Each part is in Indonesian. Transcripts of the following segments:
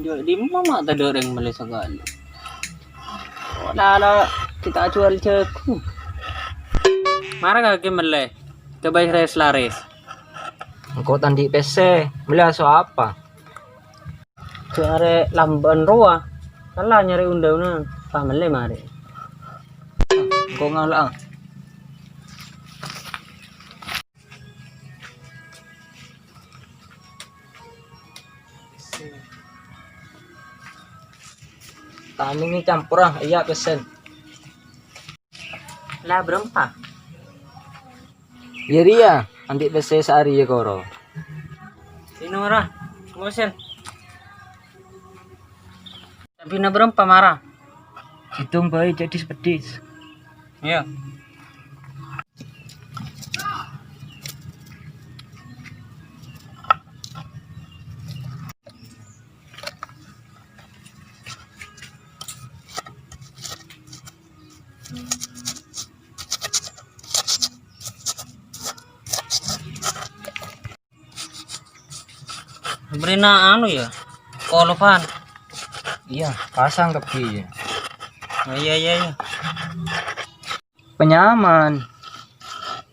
Di mama tadi orang beli sekali. Lala kita jual cek. Marah kaki mele. Coba res laris. Engkau tandi PC, beli aso apa? Cari lamban roa. Kalah nyari undang-undang. Pamele mari. Engkau ngalah. Kami ini campur iya pesen. Lah berapa? Iya ria, nanti PC sehari ya koro. Sini marah. Ngosen. Tapi na berapa marah? Hitung baik jadi pedis. Iya. Berina anu ya, kolopan. Iya, pasang kepi. Oh, iya. Penyaman.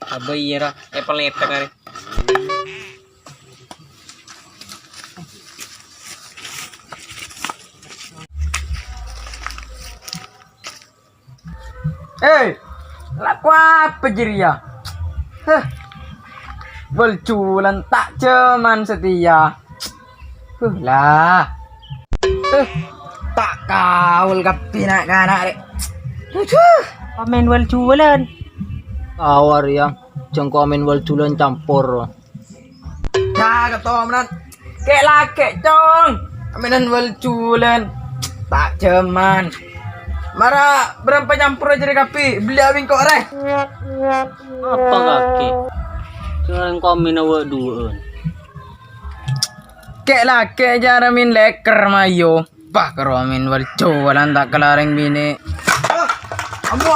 Apa iya lah, epel-epel kali. Laku apa jiria? Belculan tak cuman setia. Lah. Tak kaul kapi nak kanak dek. Pamen wal jualan. Awar ya, jengko amin wal julan campur. Ya ketomenan. Kek laki cong. Aminan wal julan. Tak cuman. Mara berapa campur aja dek kapi. Beli awing kok reh. Apa kaki? Jangan komen awak dua. Kek laki aja min leker mayo. Pak keromin wal jualan tak kelareng bini. Ambu.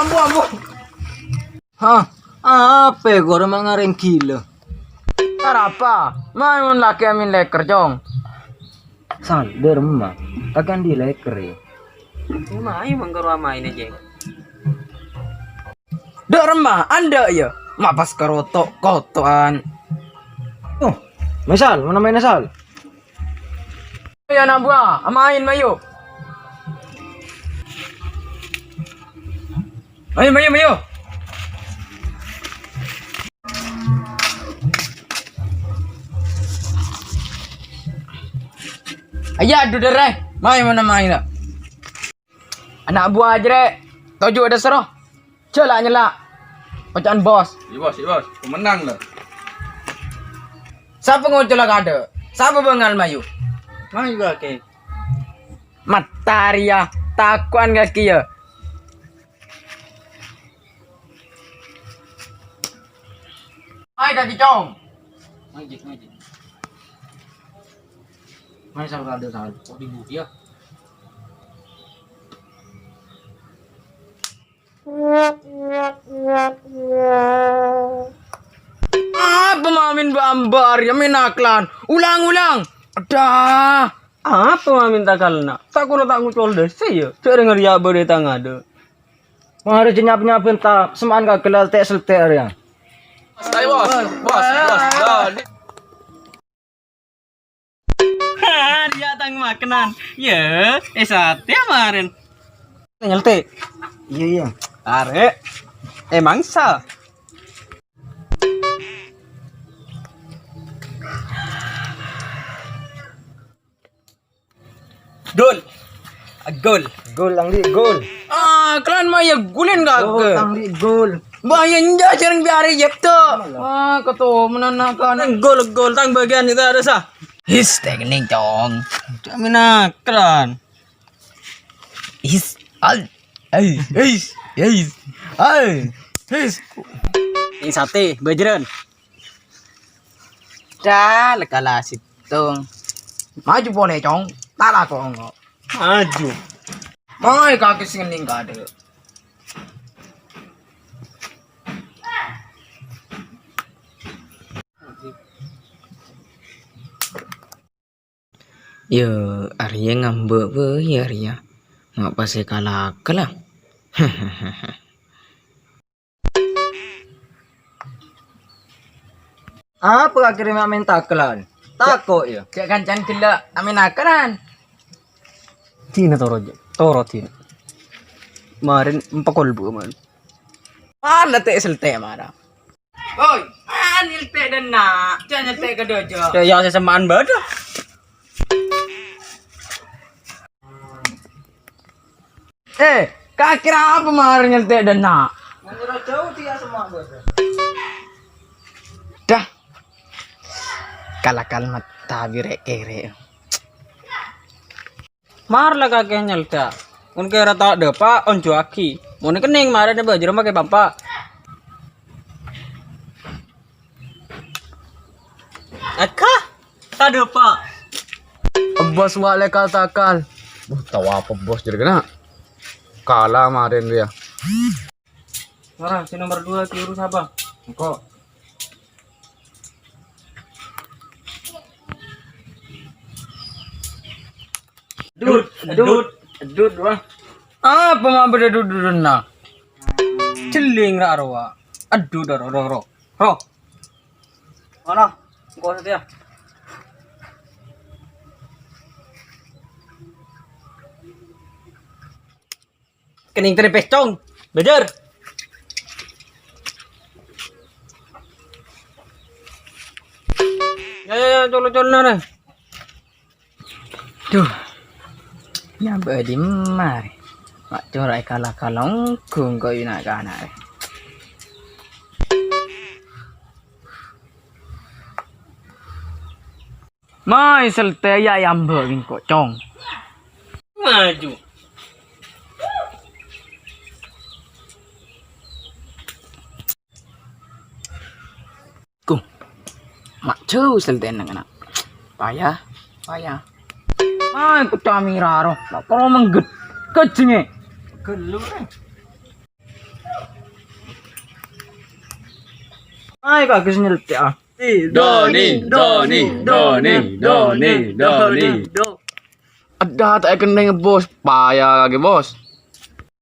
Hah? Apa gua mengareng gila? Apa? Main laki amin leker jong. Sander mah, akan di leker ya. Ayo menggeru main aja. Dek remah, anda ya? Mapas kerotok kotoan. Oh, misal, mana main asal? Ya nak buah, main mayu. Mayu. Ayah aduh dereh, main mana main lah. Anak buah aja rek, tojo ada seroh. Celak nyelak. Bacaan bos. Iya bos, pemenang lah. Siapa ngocol ada? Siapa bengal mayu? Main kaki. Mataria, takuan kaki ya. Hai kaki cong. Majik. Mai sal ada sal. Oh di buku ya. Pemamin bambar ya minaklan. Ulang. Adah. Apa mah minta kalna? Tak kulo tak ngucol deh sih ya. Cek denger ya berita ngade. Mari nyap tak seman ka kelal tek selter ya. Ayo bos. Dia tang makanan. Ya, sate kemarin. Nyelte. Iya. Are. Emang sa. Gol. Gol lang di gol. Kalian mah ya gulin gak ke? Tang di gol. Bayan aja jarang biari jepto. Ketua menanakan. Gol tang bagian itu ada sa. His teknik dong. Jamina keren. His al. His. Ini sate bajran. Dah lekala situng. Maju boleh cong. Tak lah kok enggak. Maju. Mai kaki singening gak ada. Ya, Arya ngambek be Arya. Mak pasti kalah lah. Apa akhirnya main takelan? Takut ya. Cek kancan gila amin akaran. Tina toro tina. Kemarin empakol bu kemarin. Mana teh selte mana? Oi, anil teh dan nak, jangan teh ke dojo. Ya saya samaan badah. Kak kira apa kemarin nyelte dan nak? Menurut jauh dia semua badah. Dah. Kalah kalimat tabirek kere. Mar lah kakek nyelta. Mun kira tak ada pak on cuaki. Mun kening marah ada baju pakai pampa. Aka, tak ada pak. Bos wale katakan. Tahu apa bos jadi kena? Kalah kemarin dia. Orang si nomor 2 kiurus apa? Kok? Dud wah. Apa mak beda duduk nak? Celing ra arwa. Aduh ro. Mana? Kau setia. Kening terpes cong. Bener. Ya, colo nah. Duh. Nyampe di mari. Mak corai kalah kalong kung kau nak kana. Mai selte ya yang bering kocong. Maju. Kung. Mak jauh selte nak. Payah. Ai kutami raro. Kalau mengget kecenge. Gelur. Ai kagak nyelte ah. Doni. Ada tak kena ngebos, payah lagi bos.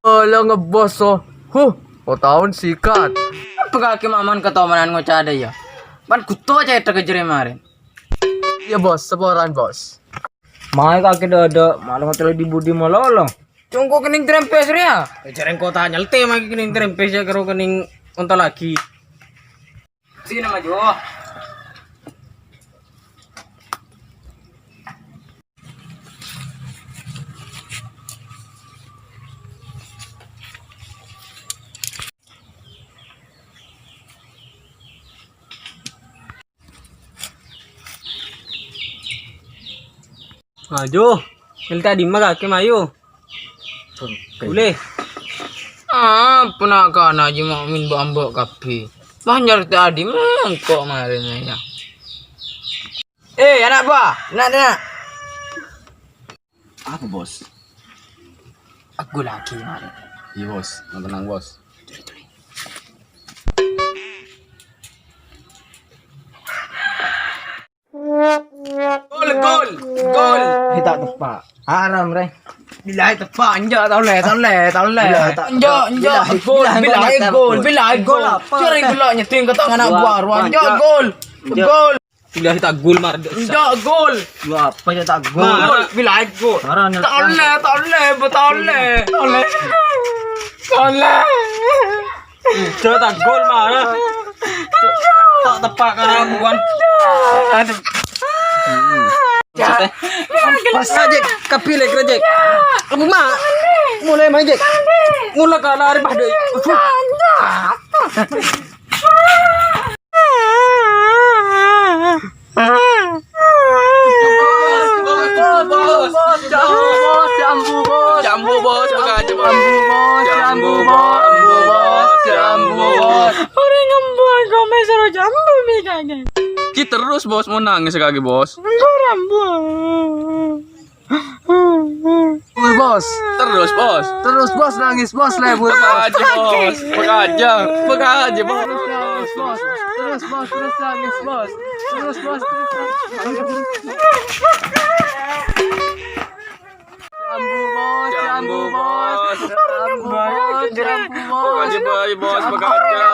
Alah ngebos so. Kau tahun sikat. Apa kaki maman ketomanan ngocah ada ya? Pan kuto aja terkejar kemarin. Iya bos, seporan bos. Mai kaki ada malah hotel di budi malolo. Cungko kening trempes ria. Jarang kota nyelte magi kening trempes ya karo kening unta lagi. Sini maju. Maju. Nyelte di mah kaki mayu. Boleh. Pernah kan aja mau min bambok kapi. Banyak tadi mengkok kemarin ya. Anak buah, nak. Apa bos? Aku lagi kemarin. Iya bos, tenang bos. Gol. Kita tepak. Haram re. Bilai tepak anja tau le. Anja bilai gol. Sering gol nyeting ke tangan anak buah ruang. Gol. Bila kita gol mar. Anja gol. Lu apa ya tak gol? Bilai gol. Tak le. Coba tak gol mar. Tak tepak kan bukan. Aduh. Pas aja kapile kerja. Kamu mah mulai main jek. Mulai kalah hari pada. Jambu bos, makanya Orang ngembang komen seru jambu mikanya. Kita terus bos mau nangis kaki bos. Bos, terus bos nangis bos lebur. Beka aja bos. bos. Terus bos, terus nangis bos. Terus bos, terus nangis. Jambu bos, jambu bos. Jambu bos, jambu bos. Pekaja bayi bos, pekaja.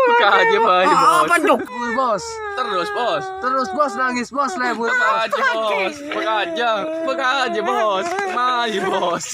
Pekaja bayi bos. Lebur bos. Terus bos. Terus bos nangis bos lebur bos. Pekaja bos. Pekaja bos. Bayi bos.